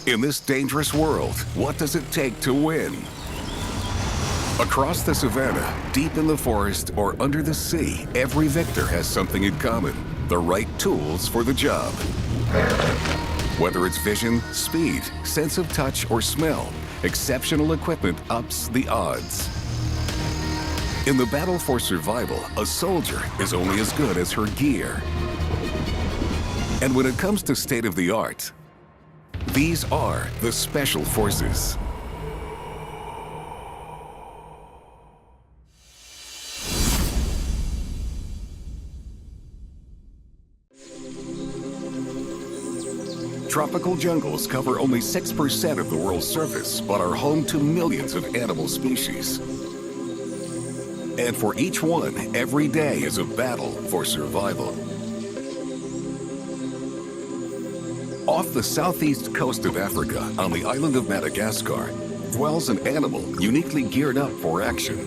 In this dangerous world, what does it take to win? Across the savannah, deep in the forest, or under the sea, every victor has something in common: the right tools for the job. Whether it's vision, speed, sense of touch, or smell, exceptional equipment ups the odds. In the battle for survival, a soldier is only as good as her gear. And when it comes to state-of-the-art, these are the Special Forces. Tropical jungles cover only 6% of the world's surface, but are home to millions of animal species. And for each one, every day is a battle for survival. Off the southeast coast of Africa, on the island of Madagascar, dwells an animal uniquely geared up for action.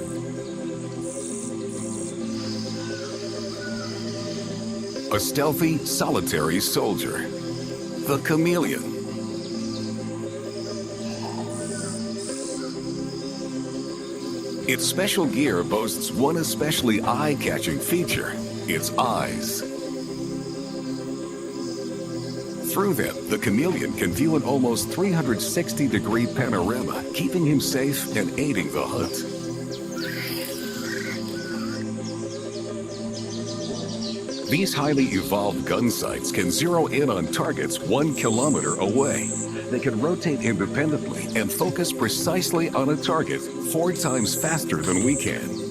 A stealthy, solitary soldier, the chameleon. Its special gear boasts one especially eye-catching feature: its eyes. Through them, the chameleon can view an almost 360-degree panorama, keeping him safe and aiding the hunt. These highly evolved gun sights can zero in on targets 1 kilometer away. They can rotate independently and focus precisely on a target 4 times faster than we can.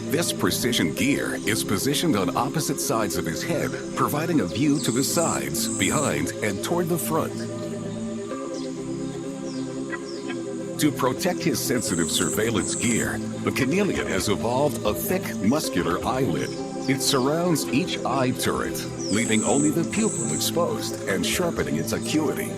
This precision gear is positioned on opposite sides of his head, providing a view to the sides, behind, and toward the front. To protect his sensitive surveillance gear, the chameleon has evolved a thick, muscular eyelid. It surrounds each eye turret, leaving only the pupil exposed and sharpening its acuity.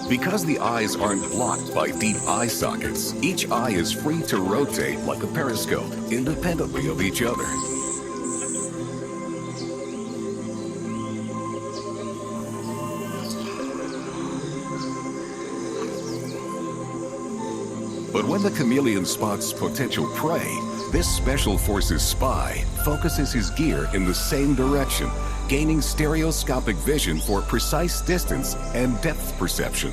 Because the eyes aren't blocked by deep eye sockets, each eye is free to rotate like a periscope, independently of each other. But when the chameleon spots potential prey, this Special Forces spy focuses his gear in the same direction, gaining stereoscopic vision for precise distance and depth perception.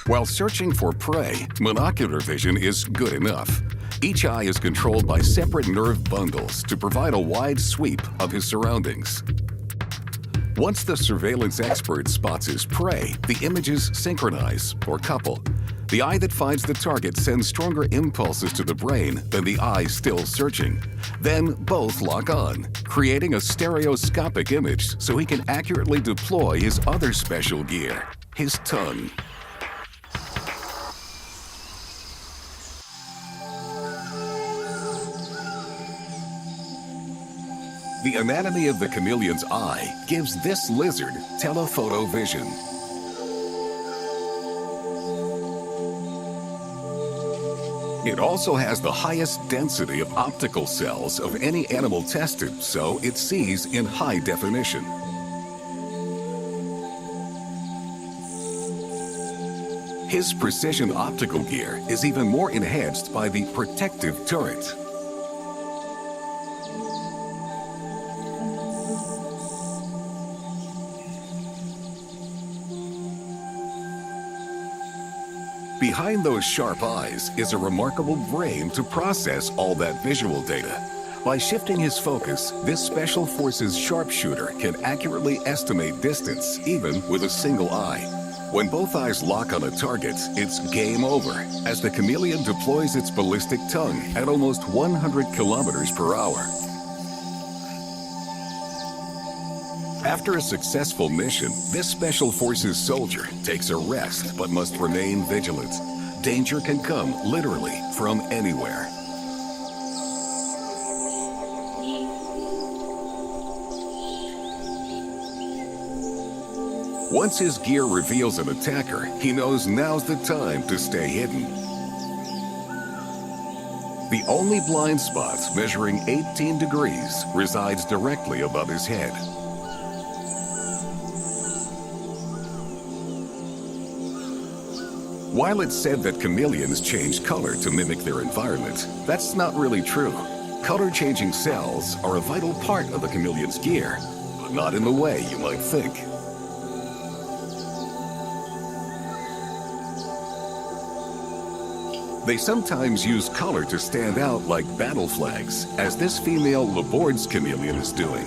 While searching for prey, monocular vision is good enough. Each eye is controlled by separate nerve bundles to provide a wide sweep of his surroundings. Once the surveillance expert spots his prey, the images synchronize or couple. The eye that finds the target sends stronger impulses to the brain than the eye still searching. Then both lock on, creating a stereoscopic image so he can accurately deploy his other special gear, his tongue. The anatomy of the chameleon's eye gives this lizard telephoto vision. It also has the highest density of optical cells of any animal tested, so it sees in high definition. His precision optical gear is even more enhanced by the protective turret. Behind those sharp eyes is a remarkable brain to process all that visual data. By shifting his focus, this Special Forces sharpshooter can accurately estimate distance, even with a single eye. When both eyes lock on a target, it's game over, as the chameleon deploys its ballistic tongue at almost 100 kilometers per hour. After a successful mission, this Special Forces soldier takes a rest but must remain vigilant. Danger can come literally from anywhere. Once his gear reveals an attacker, he knows now's the time to stay hidden. The only blind spot, measuring 18 degrees, resides directly above his head. While it's said that chameleons change color to mimic their environment, that's not really true. Color-changing cells are a vital part of the chameleon's gear, but not in the way you might think. They sometimes use color to stand out like battle flags, as this female Labord's chameleon is doing.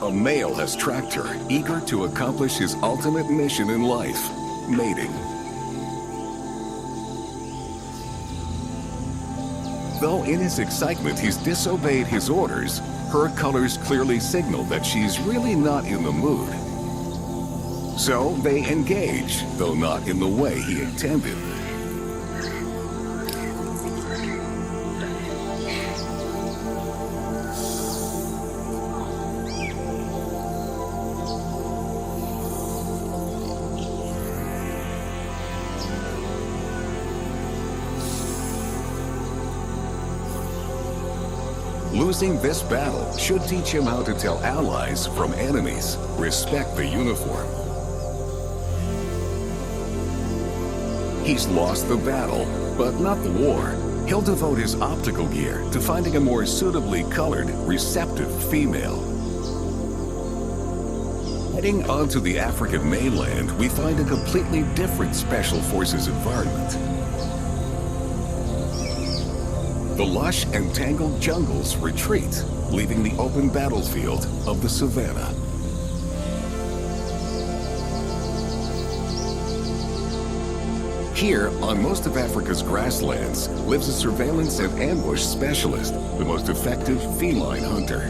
A male has tracked her, eager to accomplish his ultimate mission in life, mating. Though in his excitement he's disobeyed his orders, her colors clearly signal that she's really not in the mood. So they engage, though not in the way he intended. Losing this battle should teach him how to tell allies from enemies. Respect the uniform. He's lost the battle, but not the war. He'll devote his optical gear to finding a more suitably colored, receptive female. Heading onto the African mainland, we find a completely different Special Forces environment. The lush and tangled jungles retreat, leaving the open battlefield of the Savannah. Here, on most of Africa's grasslands, lives a surveillance and ambush specialist, the most effective feline hunter.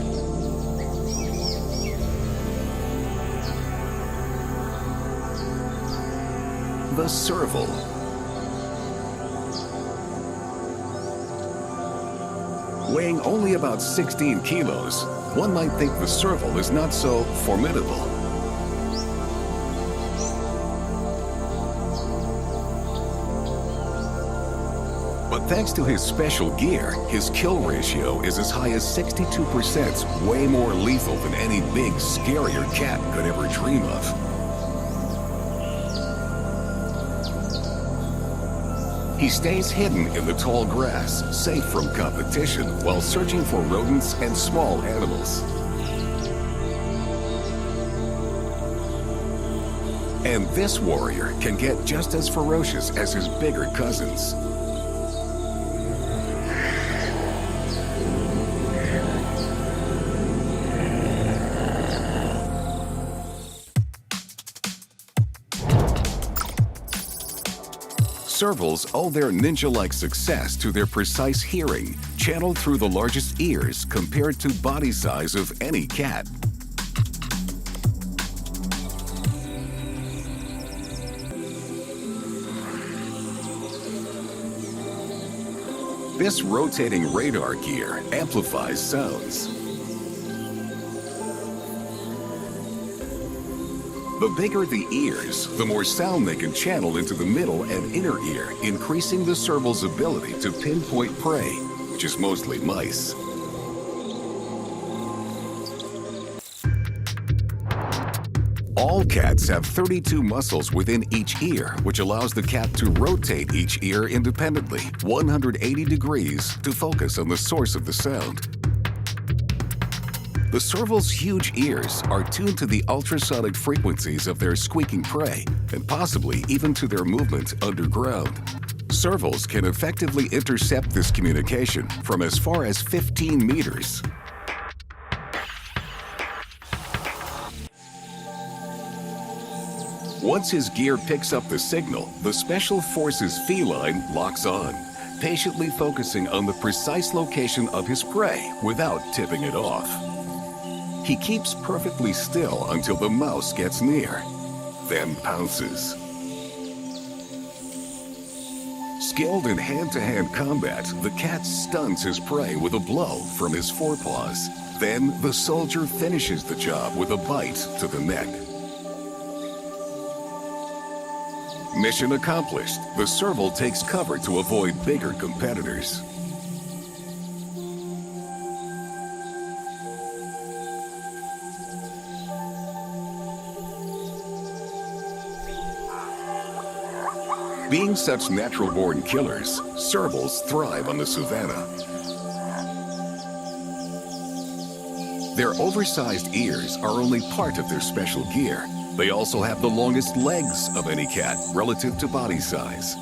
The serval. Weighing only about 16 kilos, one might think the serval is not so formidable. But thanks to his special gear, his kill ratio is as high as 62%, way more lethal than any big, scarier cat could ever dream of. He stays hidden in the tall grass, safe from competition, while searching for rodents and small animals. And this warrior can get just as ferocious as his bigger cousins. Servals owe their ninja-like success to their precise hearing, channeled through the largest ears compared to body size of any cat. This rotating radar gear amplifies sounds. The bigger the ears, the more sound they can channel into the middle and inner ear, increasing the serval's ability to pinpoint prey, which is mostly mice. All cats have 32 muscles within each ear, which allows the cat to rotate each ear independently, 180 degrees, to focus on the source of the sound. The serval's huge ears are tuned to the ultrasonic frequencies of their squeaking prey, and possibly even to their movement underground. Servals can effectively intercept this communication from as far as 15 meters. Once his gear picks up the signal, the Special Forces feline locks on, patiently focusing on the precise location of his prey without tipping it off. He keeps perfectly still until the mouse gets near, then pounces. Skilled in hand-to-hand combat, the cat stuns his prey with a blow from his forepaws. Then the soldier finishes the job with a bite to the neck. Mission accomplished. The serval takes cover to avoid bigger competitors. Being such natural-born killers, servals thrive on the savanna. Their oversized ears are only part of their special gear. They also have the longest legs of any cat relative to body size.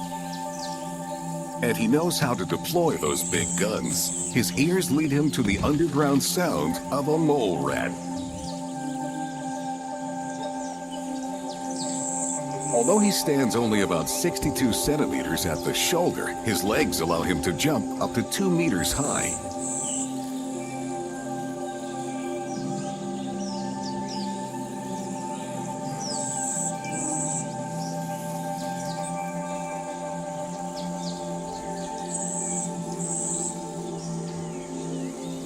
And he knows how to deploy those big guns. His ears lead him to the underground sound of a mole rat. Although he stands only about 62 centimeters at the shoulder, his legs allow him to jump up to 2 meters high.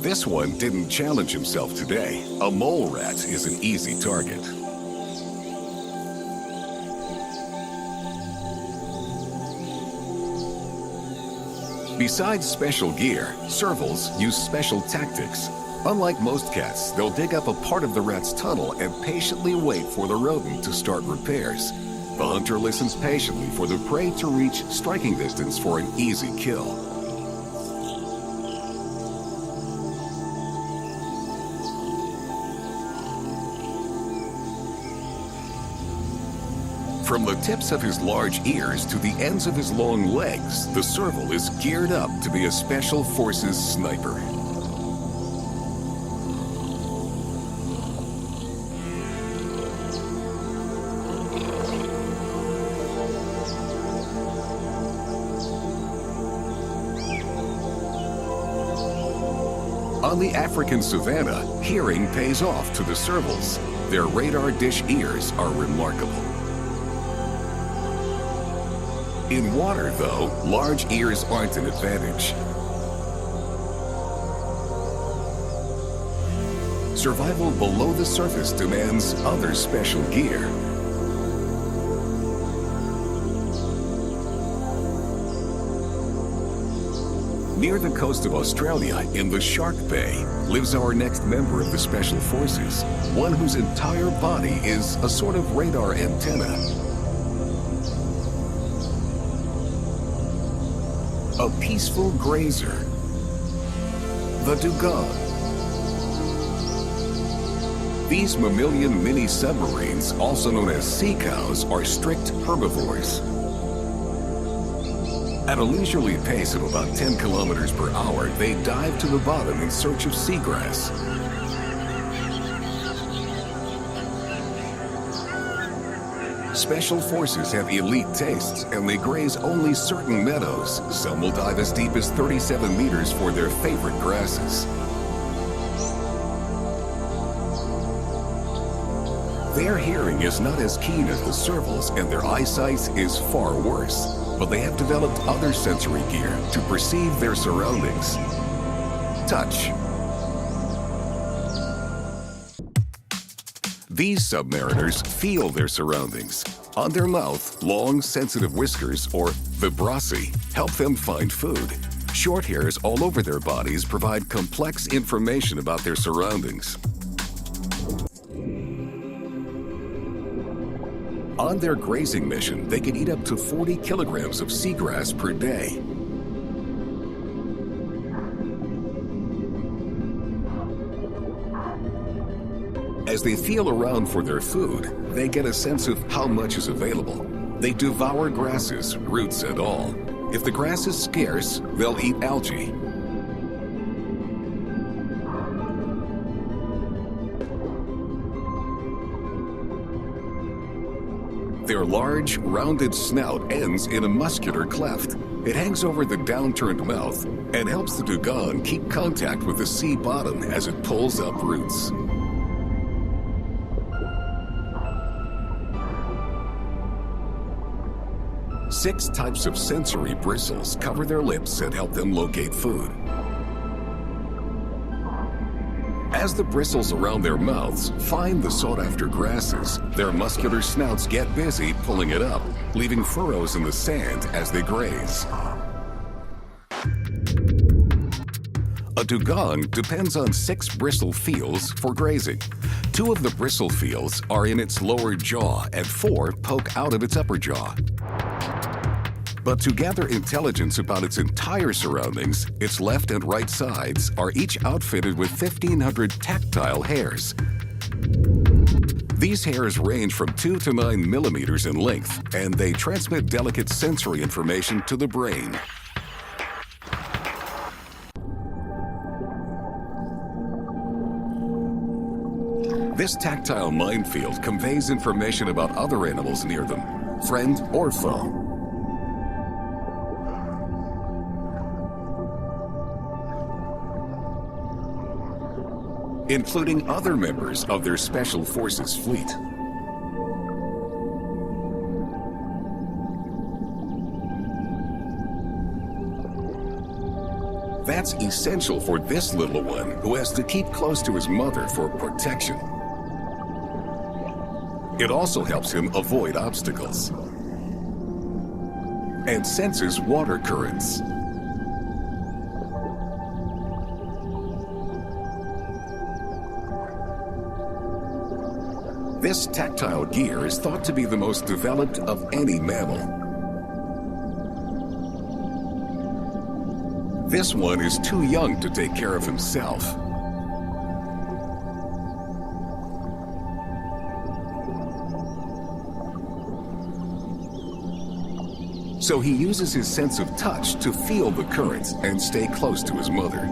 This one didn't challenge himself today. A mole rat is an easy target. Besides special gear, servals use special tactics. Unlike most cats, they'll dig up a part of the rat's tunnel and patiently wait for the rodent to start repairs. The hunter listens patiently for the prey to reach striking distance for an easy kill. From the tips of his large ears to the ends of his long legs, the serval is geared up to be a Special Forces sniper. On the African savanna, hearing pays off to the servals. Their radar dish ears are remarkable. In water, though, large ears aren't an advantage. Survival below the surface demands other special gear. Near the coast of Australia, in the Shark Bay, lives our next member of the Special Forces, one whose entire body is a sort of radar antenna. A peaceful grazer, the Duang. These mammalian mini-submarines, also known as sea cows, are strict herbivores. At a leisurely pace of about 10 kilometers per hour, they dive to the bottom in search of seagrass. Special Forces have elite tastes, and they graze only certain meadows. Some will dive as deep as 37 meters for their favorite grasses. Their hearing is not as keen as the servals, and their eyesight is far worse. But they have developed other sensory gear to perceive their surroundings. Touch. These submariners feel their surroundings. On their mouth, long, sensitive whiskers, or vibrissae, help them find food. Short hairs all over their bodies provide complex information about their surroundings. On their grazing mission, they can eat up to 40 kilograms of seagrass per day. As they feel around for their food, they get a sense of how much is available. They devour grasses, roots and all. If the grass is scarce, they'll eat algae. Their large, rounded snout ends in a muscular cleft. It hangs over the downturned mouth and helps the Duang keep contact with the sea bottom as it pulls up roots. Six types of sensory bristles cover their lips and help them locate food. As the bristles around their mouths find the sought-after grasses, their muscular snouts get busy pulling it up, leaving furrows in the sand as they graze. A Duang depends on 6 bristle fields for grazing. 2 of the bristle fields are in its lower jaw and 4 poke out of its upper jaw. But to gather intelligence about its entire surroundings, its left and right sides are each outfitted with 1,500 tactile hairs. These hairs range from 2 to 9 millimeters in length, and they transmit delicate sensory information to the brain. This tactile minefield conveys information about other animals near them, friend or foe. Including other members of their Special Forces fleet. That's essential for this little one who has to keep close to his mother for protection. It also helps him avoid obstacles and senses water currents. This tactile gear is thought to be the most developed of any mammal. This one is too young to take care of himself. So he uses his sense of touch to feel the currents and stay close to his mother.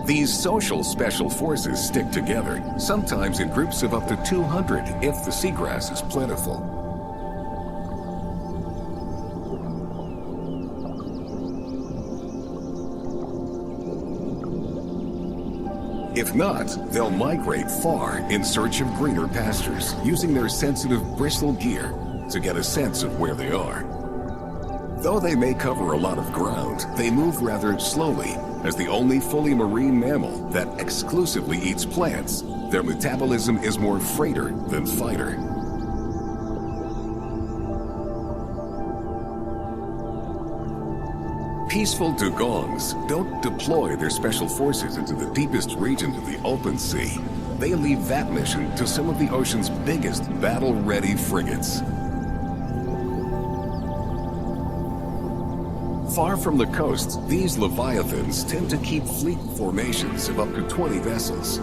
These social special forces stick together, sometimes in groups of up to 200 if the seagrass is plentiful. If not, they'll migrate far in search of greener pastures, using their sensitive bristle gear to get a sense of where they are. Though they may cover a lot of ground, they move rather slowly. As the only fully marine mammal that exclusively eats plants, their metabolism is more freighter than fighter. Peaceful dugongs don't deploy their special forces into the deepest regions of the open sea. They leave that mission to some of the ocean's biggest battle-ready frigates. Far from the coasts, these leviathans tend to keep fleet formations of up to 20 vessels.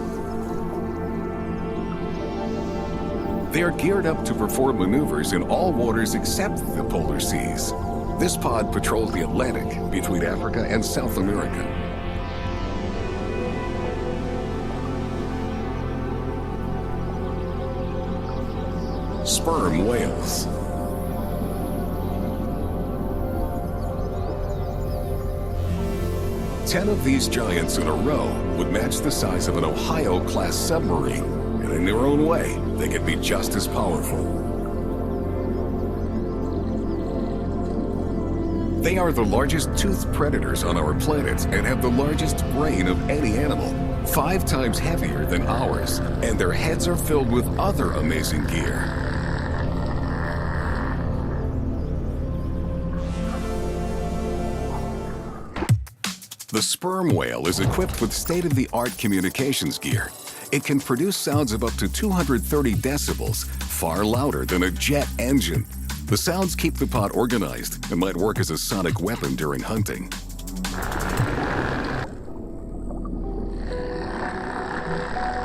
They are geared up to perform maneuvers in all waters except the polar seas. This pod patrols the Atlantic between Africa and South America. Sperm whales. Ten of these giants in a row would match the size of an Ohio-class submarine, and in their own way, they could be just as powerful. They are the largest toothed predators on our planet and have the largest brain of any animal, 5 times heavier than ours, and their heads are filled with other amazing gear. The sperm whale is equipped with state-of-the-art communications gear. It can produce sounds of up to 230 decibels, far louder than a jet engine. The sounds keep the pod organized and might work as a sonic weapon during hunting.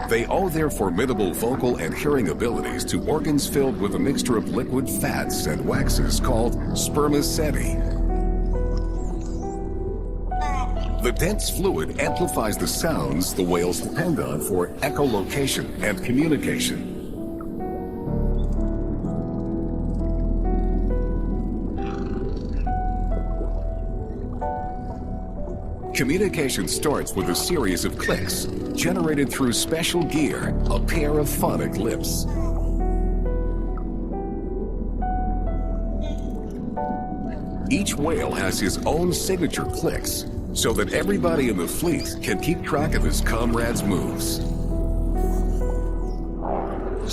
They owe their formidable vocal and hearing abilities to organs filled with a mixture of liquid fats and waxes called spermaceti. The dense fluid amplifies the sounds the whales depend on for echolocation and communication. Communication starts with a series of clicks, generated through special gear, a pair of phonic lips. Each whale has his own signature clicks, so that everybody in the fleet can keep track of his comrades' moves.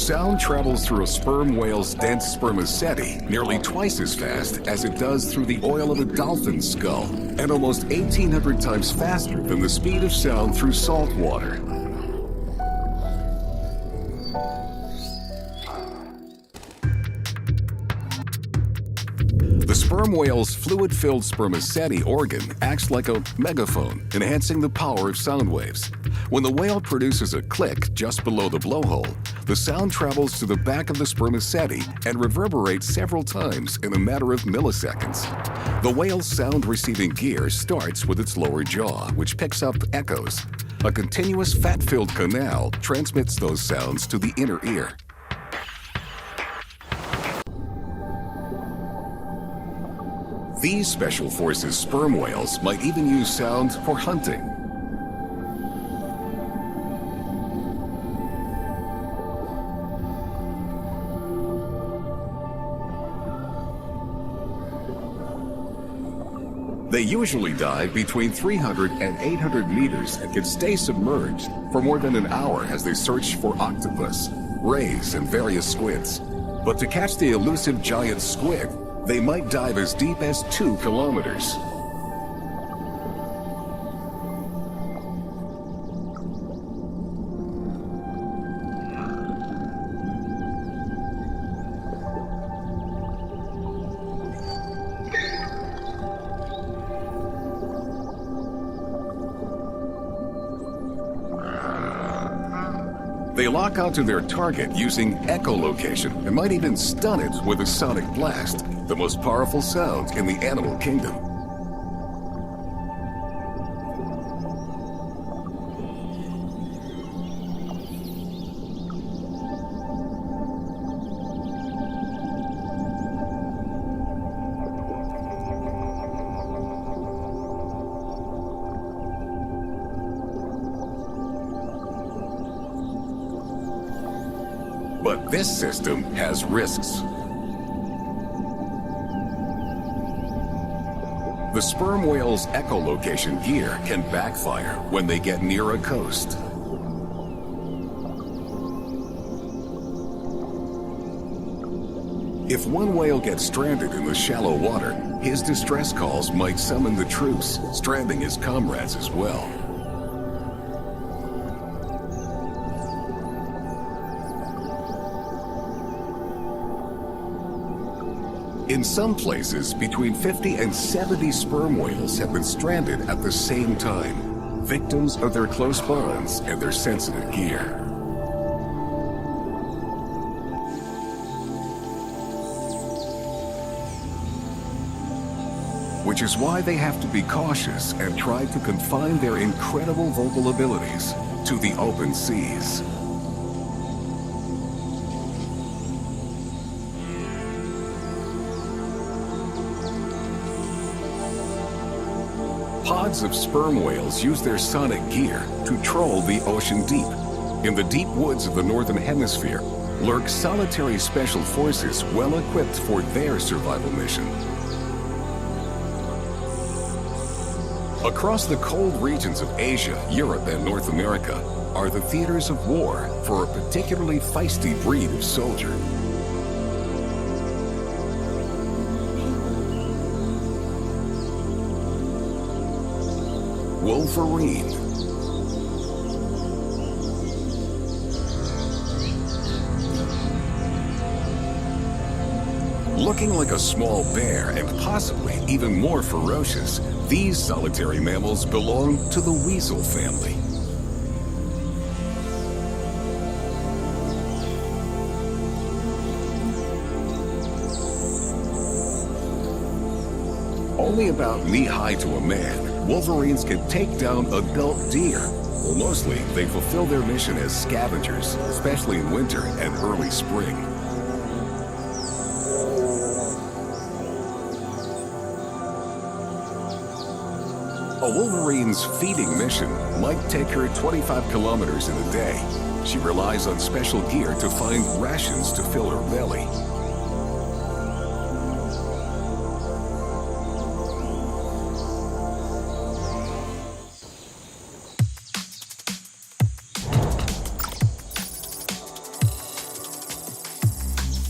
Sound travels through a sperm whale's dense spermaceti nearly twice as fast as it does through the oil of a dolphin's skull, and almost 1,800 times faster than the speed of sound through salt water. The sperm whale's fluid-filled spermaceti organ acts like a megaphone, enhancing the power of sound waves. When the whale produces a click just below the blowhole, the sound travels to the back of the spermaceti and reverberates several times in a matter of milliseconds. The whale's sound-receiving gear starts with its lower jaw, which picks up echoes. A continuous fat-filled canal transmits those sounds to the inner ear. These special forces sperm whales might even use sound for hunting. They usually dive between 300 and 800 meters and can stay submerged for more than an hour as they search for octopus, rays, and various squids. But to catch the elusive giant squid, they might dive as deep as 2 kilometers. They lock onto their target using echolocation and might even stun it with a sonic blast, the most powerful sound in the animal kingdom. But this system has risks. The sperm whale's echolocation gear can backfire when they get near a coast. If one whale gets stranded in the shallow water, his distress calls might summon the troops, stranding his comrades as well. In some places, between 50 and 70 sperm whales have been stranded at the same time, victims of their close bonds and their sensitive gear. Which is why they have to be cautious and try to confine their incredible vocal abilities to the open seas. Pods of sperm whales use their sonic gear to troll the ocean deep. In the deep woods of the Northern Hemisphere lurk solitary special forces well equipped for their survival mission. Across the cold regions of Asia, Europe, and North America are the theaters of war for a particularly feisty breed of soldier. Wolverine. Looking like a small bear and possibly even more ferocious, these solitary mammals belong to the weasel family. Only about knee-high to a man, Wolverines can take down adult deer. Well, mostly, they fulfill their mission as scavengers, especially in winter and early spring. A Wolverine's feeding mission might take her 25 kilometers in a day. She relies on special gear to find rations to fill her belly.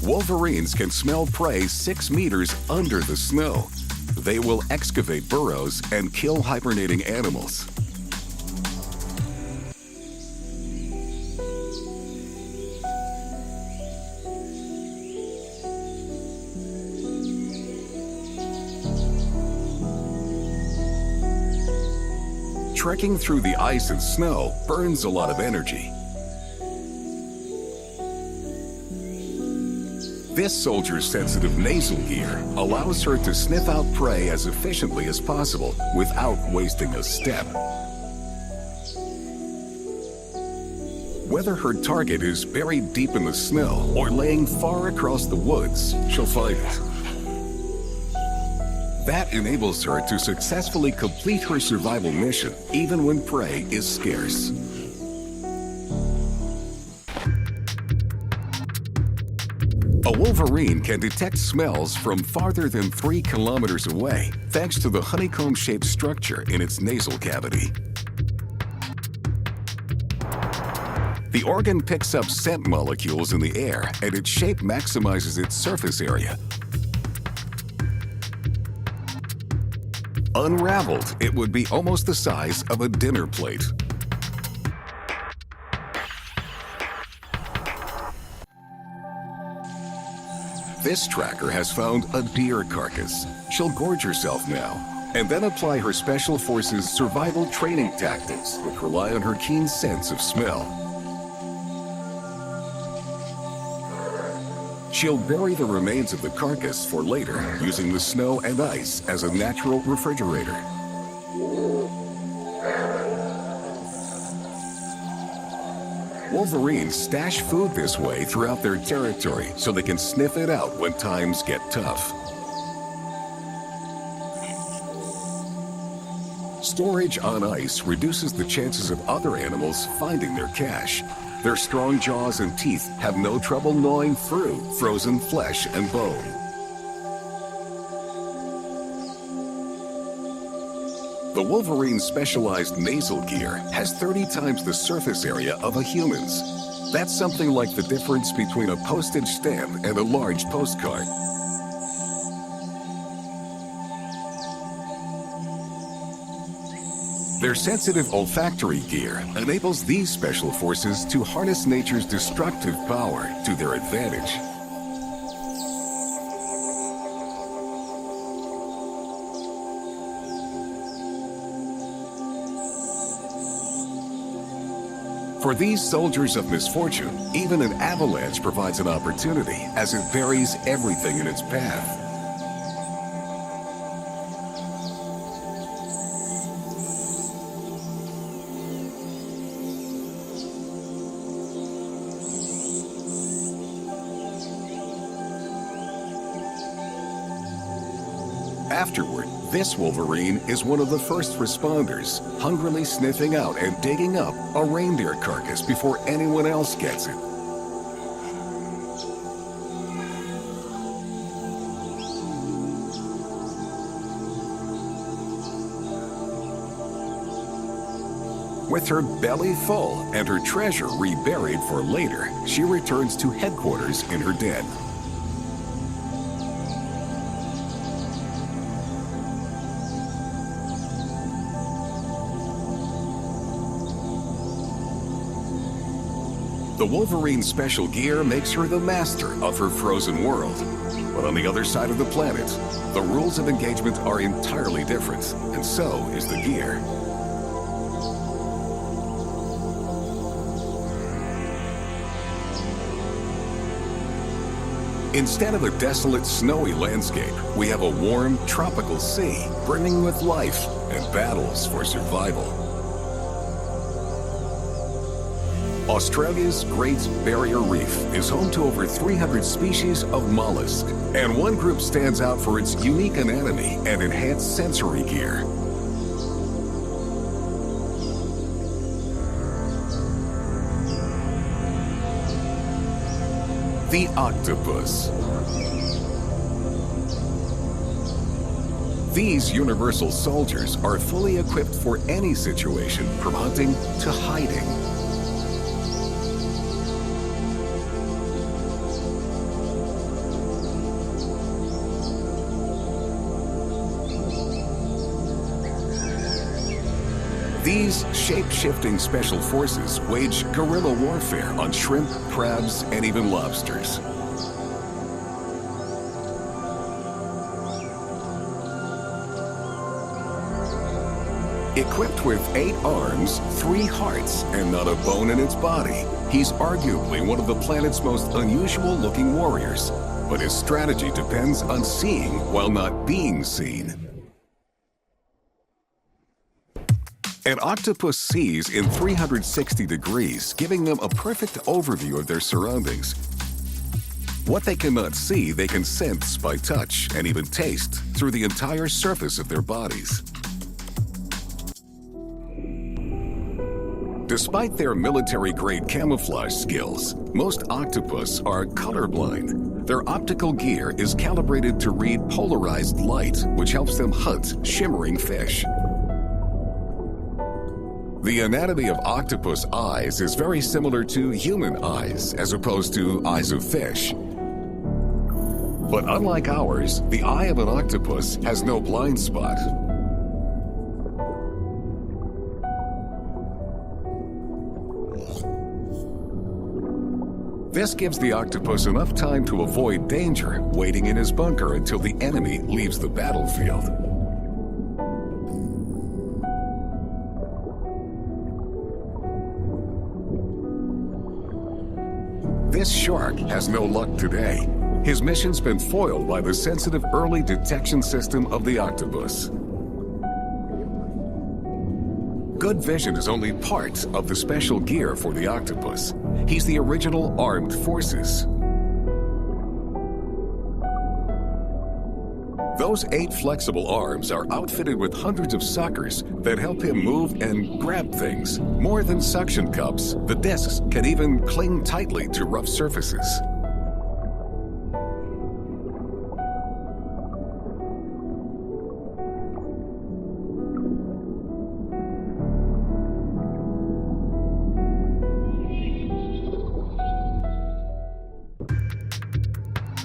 Wolverines can smell prey 6 meters under the snow. They will excavate burrows and kill hibernating animals. Trekking through the ice and snow burns a lot of energy. This soldier's sensitive nasal gear allows her to sniff out prey as efficiently as possible without wasting a step. Whether her target is buried deep in the snow or laying far across the woods, she'll find it. That enables her to successfully complete her survival mission, even when prey is scarce. A wolverine can detect smells from farther than 3 kilometers away, thanks to the honeycomb-shaped structure in its nasal cavity. The organ picks up scent molecules in the air, and its shape maximizes its surface area. Unraveled, it would be almost the size of a dinner plate. This tracker has found a deer carcass. She'll gorge herself now, and then apply her Special Forces survival training tactics, which rely on her keen sense of smell. She'll bury the remains of the carcass for later, using the snow and ice as a natural refrigerator. Wolverines stash food this way throughout their territory so they can sniff it out when times get tough. Storage on ice reduces the chances of other animals finding their cache. Their strong jaws and teeth have no trouble gnawing through frozen flesh and bone. The Wolverine's specialized nasal gear has 30 times the surface area of a human's. That's something like the difference between a postage stamp and a large postcard. Their sensitive olfactory gear enables these special forces to harness nature's destructive power to their advantage. For these soldiers of misfortune, even an avalanche provides an opportunity as it buries everything in its path. Afterward, this Wolverine is one of the first responders, hungrily sniffing out and digging up a reindeer carcass before anyone else gets it. With her belly full and her treasure reburied for later, she returns to headquarters in her den. The Wolverine's special gear makes her the master of her frozen world. But on the other side of the planet, the rules of engagement are entirely different, and so is the gear. Instead of a desolate, snowy landscape, we have a warm, tropical sea brimming with life and battles for survival. Australia's Great Barrier Reef is home to over 300 species of mollusk, and one group stands out for its unique anatomy and enhanced sensory gear. The octopus. These universal soldiers are fully equipped for any situation, from hunting to hiding. These shape-shifting special forces wage guerrilla warfare on shrimp, crabs, and even lobsters. Equipped with 8 arms, 3 hearts, and not a bone in its body, he's arguably one of the planet's most unusual-looking warriors. But his strategy depends on seeing while not being seen. An octopus sees in 360 degrees, giving them a perfect overview of their surroundings. What they cannot see, they can sense by touch and even taste through the entire surface of their bodies. Despite their military-grade camouflage skills, most octopus are colorblind. Their optical gear is calibrated to read polarized light, which helps them hunt shimmering fish. The anatomy of octopus eyes is very similar to human eyes, as opposed to eyes of fish. But unlike ours, the eye of an octopus has no blind spot. This gives the octopus enough time to avoid danger, waiting in his bunker until the enemy leaves the battlefield. This shark has no luck today. His mission's been foiled by the sensitive early detection system of the octopus. Good vision is only part of the special gear for the octopus. He's the original armed forces. Those 8 flexible arms are outfitted with hundreds of suckers that help him move and grab things. More than suction cups, the discs can even cling tightly to rough surfaces.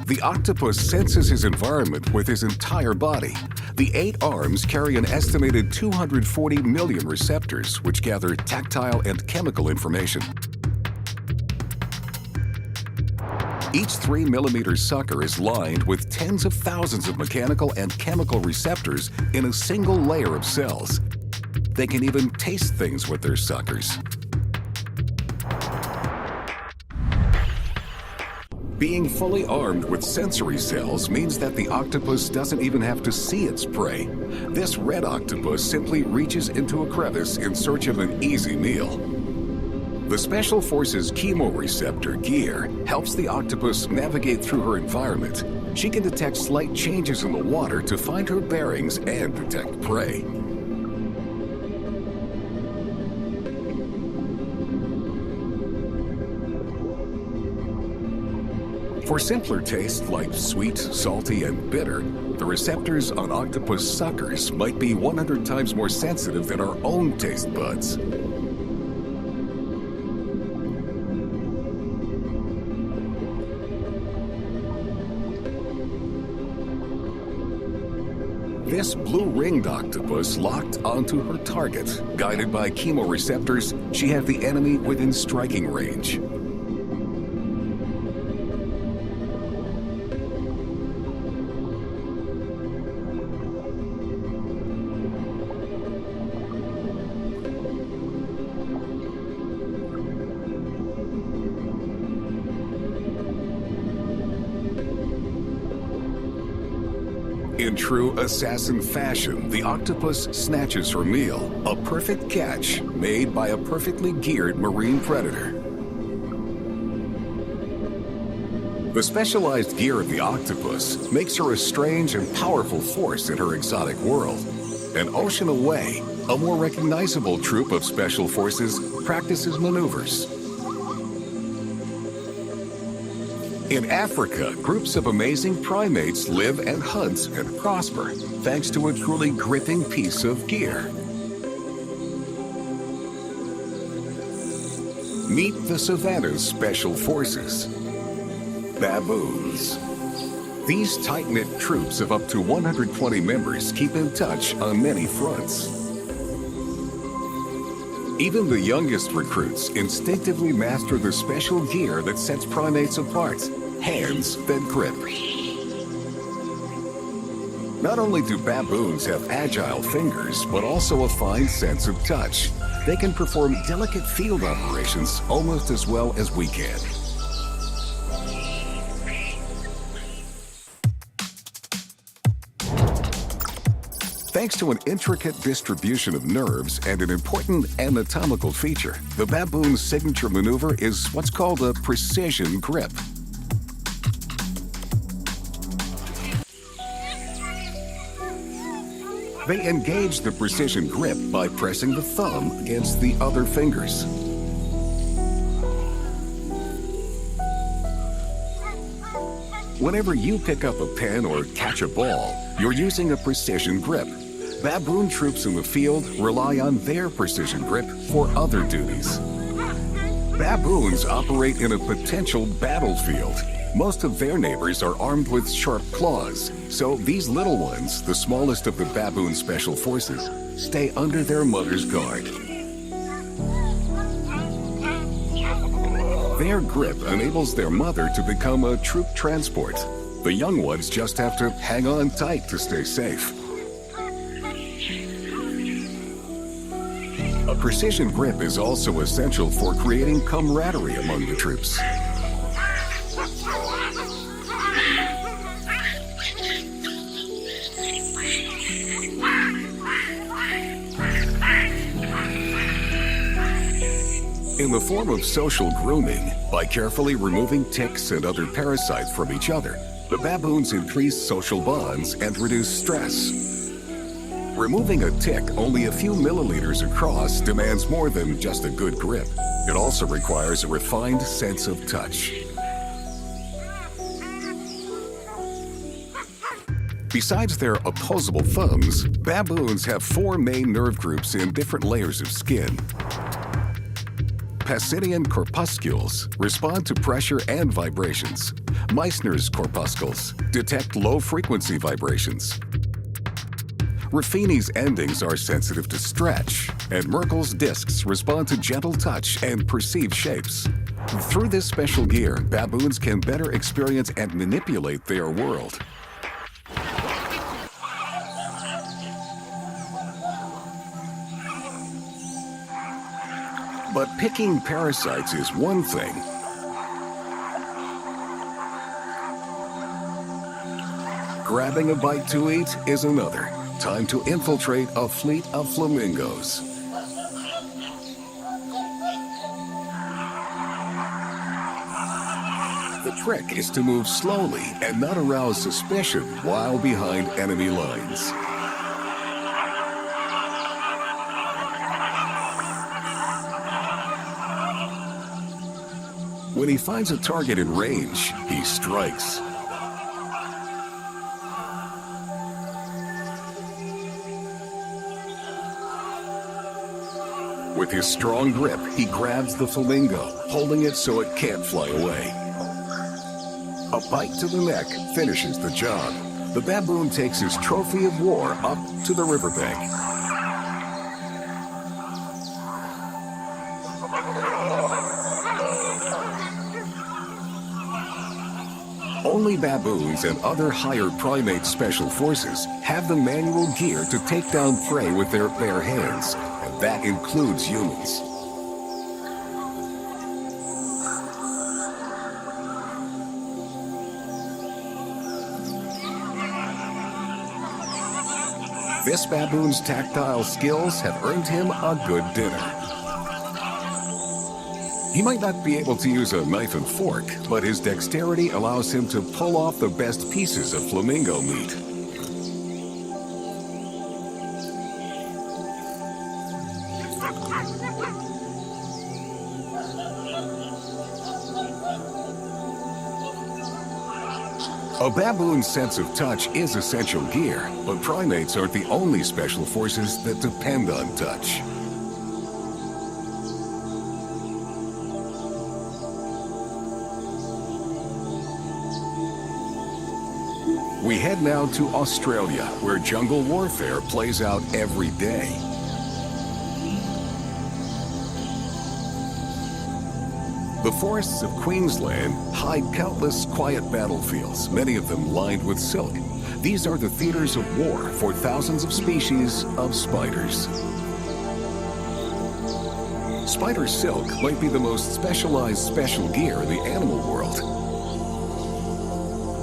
The octopus senses his environment with his entire body. The 8 arms carry an estimated 240 million receptors, which gather tactile and chemical information. Each 3mm sucker is lined with tens of thousands of mechanical and chemical receptors in a single layer of cells. They can even taste things with their suckers. Being fully armed with sensory cells means that the octopus doesn't even have to see its prey. This red octopus simply reaches into a crevice in search of an easy meal. The Special Forces chemoreceptor gear helps the octopus navigate through her environment. She can detect slight changes in the water to find her bearings and detect prey. For simpler tastes like sweet, salty, and bitter, the receptors on octopus suckers might be 100 times more sensitive than our own taste buds. This blue-ringed octopus locked onto her target. Guided by chemoreceptors, she had the enemy within striking range. In true assassin fashion, the octopus snatches her meal, a perfect catch made by a perfectly geared marine predator. The specialized gear of the octopus makes her a strange and powerful force in her exotic world. An ocean away, a more recognizable troop of special forces practices maneuvers. In Africa, groups of amazing primates live and hunt and prosper, thanks to a truly gripping piece of gear. Meet the Savannah's Special Forces, Baboons. These tight-knit troops of up to 120 members keep in touch on many fronts. Even the youngest recruits instinctively master the special gear that sets primates apart, hands that grip. Not only do baboons have agile fingers, but also a fine sense of touch. They can perform delicate field operations almost as well as we can. Thanks to an intricate distribution of nerves and an important anatomical feature, the baboon's signature maneuver is what's called a precision grip. They engage the precision grip by pressing the thumb against the other fingers. Whenever you pick up a pen or catch a ball, you're using a precision grip. Baboon troops in the field rely on their precision grip for other duties. Baboons operate in a potential battlefield. Most of their neighbors are armed with sharp claws, so these little ones, the smallest of the baboon special forces, stay under their mother's guard. Their grip enables their mother to become a troop transport. The young ones just have to hang on tight to stay safe. A precision grip is also essential for creating camaraderie among the troops. In the form of social grooming, by carefully removing ticks and other parasites from each other, the baboons increase social bonds and reduce stress. Removing a tick only a few milliliters across demands more than just a good grip. It also requires a refined sense of touch. Besides their opposable thumbs, baboons have 4 main nerve groups in different layers of skin. Pacinian corpuscles respond to pressure and vibrations. Meissner's corpuscles detect low-frequency vibrations. Ruffini's endings are sensitive to stretch, and Merkel's discs respond to gentle touch and perceived shapes. Through this special gear, baboons can better experience and manipulate their world. But picking parasites is one thing. Grabbing a bite to eat is another. Time to infiltrate a fleet of flamingos. The trick is to move slowly and not arouse suspicion while behind enemy lines. When he finds a target in range, he strikes. With his strong grip, he grabs the flamingo, holding it so it can't fly away. A bite to the neck finishes the job. The baboon takes his trophy of war up to the riverbank. Only baboons and other higher primate special forces have the manual gear to take down prey with their bare hands, and that includes humans. This baboon's tactile skills have earned him a good dinner. He might not be able to use a knife and fork, but his dexterity allows him to pull off the best pieces of flamingo meat. A baboon's sense of touch is essential gear, but primates aren't the only special forces that depend on touch. We head now to Australia, where jungle warfare plays out every day. The forests of Queensland hide countless quiet battlefields, many of them lined with silk. These are the theaters of war for thousands of species of spiders. Spider silk might be the most specialized special gear in the animal world.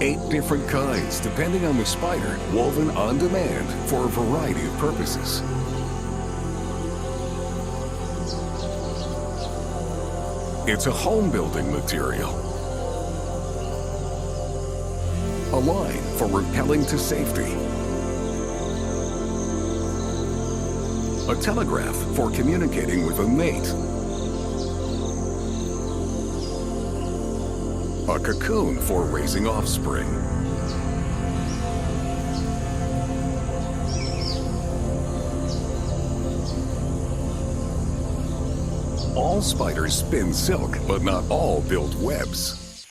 8 different kinds, depending on the spider, woven on demand for a variety of purposes. It's a home-building material. A line for rappelling to safety. A telegraph for communicating with a mate. A cocoon for raising offspring. All spiders spin silk, but not all build webs.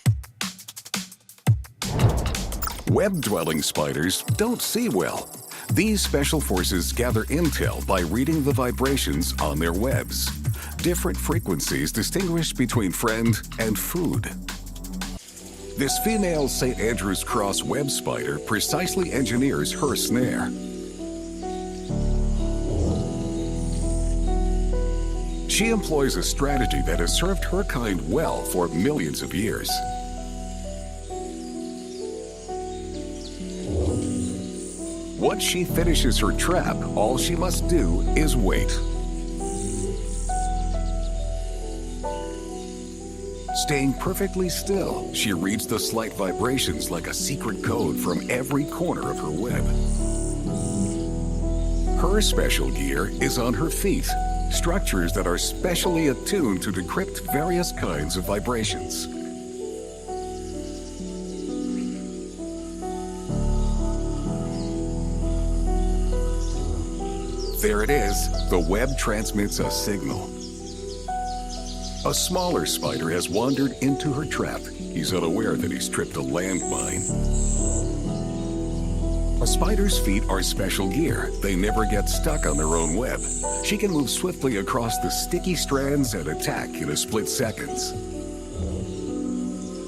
Web-dwelling spiders don't see well. These special forces gather intel by reading the vibrations on their webs. Different frequencies distinguish between friend and food. This female St. Andrew's Cross web spider precisely engineers her snare. She employs a strategy that has served her kind well for millions of years. Once she finishes her trap, all she must do is wait. Staying perfectly still, she reads the slight vibrations like a secret code from every corner of her web. Her special gear is on her feet, structures that are specially attuned to decrypt various kinds of vibrations. There it is. The web transmits a signal. A smaller spider has wandered into her trap. He's unaware that he's tripped a landmine. A spider's feet are special gear. They never get stuck on their own web. She can move swiftly across the sticky strands and attack in a split seconds.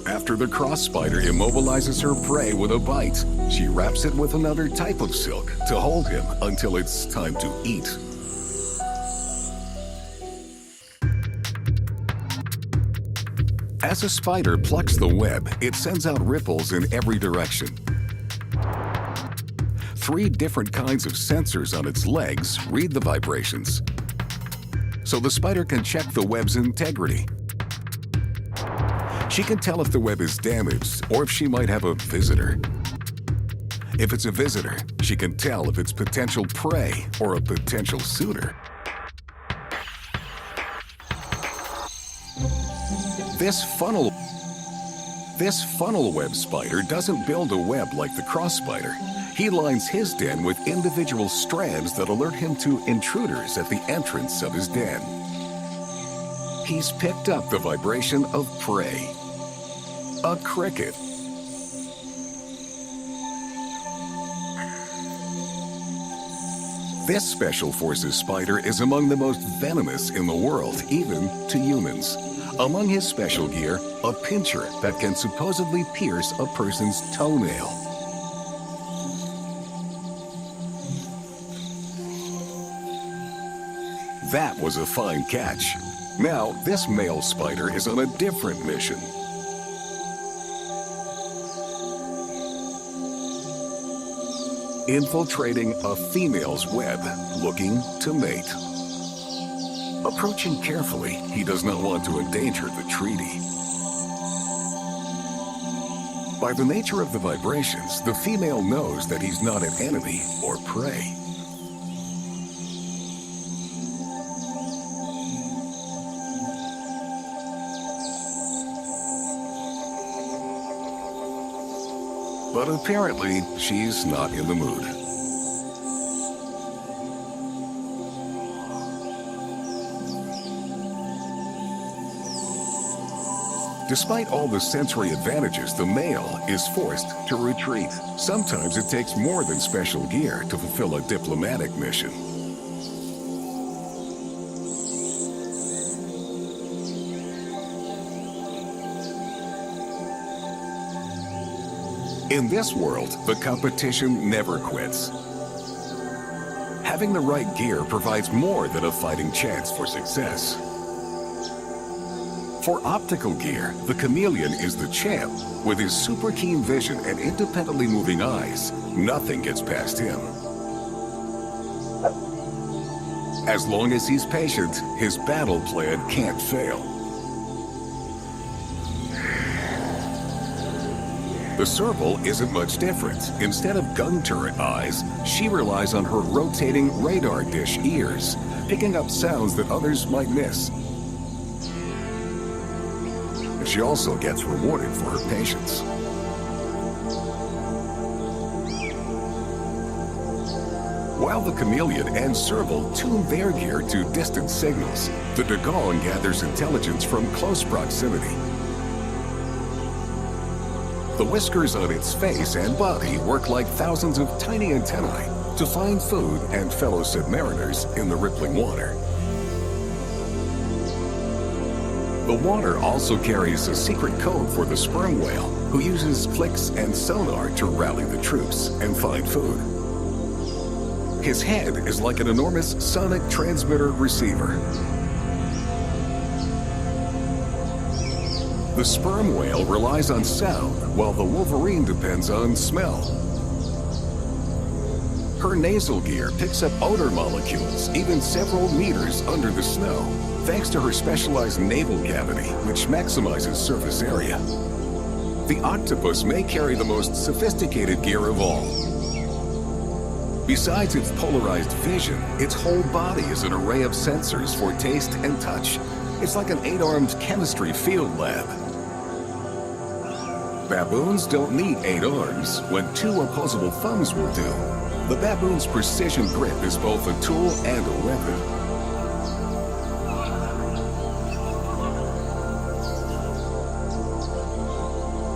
After the cross spider immobilizes her prey with a bite, she wraps it with another type of silk to hold him until it's time to eat. As a spider plucks the web, it sends out ripples in every direction. 3 different kinds of sensors on its legs read the vibrations, so the spider can check the web's integrity. She can tell if the web is damaged or if she might have a visitor. If it's a visitor, she can tell if it's potential prey or a potential suitor. This funnel web spider doesn't build a web like the cross spider. He lines his den with individual strands that alert him to intruders at the entrance of his den. He's picked up the vibration of prey. A cricket. This Special Forces spider is among the most venomous in the world, even to humans. Among his special gear, a pincher that can supposedly pierce a person's toenail. That was a fine catch. Now, this male spider is on a different mission. Infiltrating a female's web, looking to mate. Approaching carefully, he does not want to endanger the treaty. By the nature of the vibrations, the female knows that he's not an enemy or prey. But apparently, she's not in the mood. Despite all the sensory advantages, the male is forced to retreat. Sometimes it takes more than special gear to fulfill a diplomatic mission. In this world, the competition never quits. Having the right gear provides more than a fighting chance for success. For Optical Gear, the Chameleon is the champ. With his super keen vision and independently moving eyes, nothing gets past him. As long as he's patient, his battle plan can't fail. The Serval isn't much different. Instead of gun turret eyes, she relies on her rotating radar dish ears, picking up sounds that others might miss. She also gets rewarded for her patience. While the Chameleon and Serval tune their gear to distant signals, the Duang gathers intelligence from close proximity. The whiskers on its face and body work like thousands of tiny antennae to find food and fellow submariners in the rippling water. The water also carries a secret code for the Sperm Whale, who uses clicks and sonar to rally the troops and find food. His head is like an enormous sonic transmitter receiver. The Sperm Whale relies on sound, while the Wolverine depends on smell. Her nasal gear picks up odor molecules even several meters under the snow, thanks to her specialized navel cavity, which maximizes surface area. The Octopus may carry the most sophisticated gear of all. Besides its polarized vision, its whole body is an array of sensors for taste and touch. It's like an 8-armed chemistry field lab. Baboons don't need 8 arms when 2 opposable thumbs will do. The baboon's precision grip is both a tool and a weapon.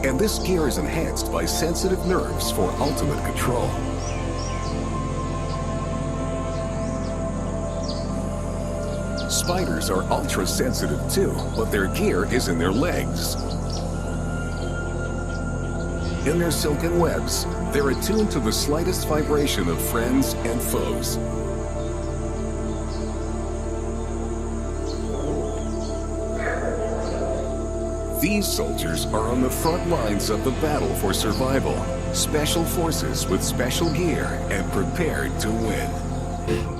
And this gear is enhanced by sensitive nerves for ultimate control. Spiders are ultra-sensitive too, but their gear is in their legs. In their silken webs, they're attuned to the slightest vibration of friends and foes. These soldiers are on the front lines of the battle for survival, special forces with special gear and prepared to win.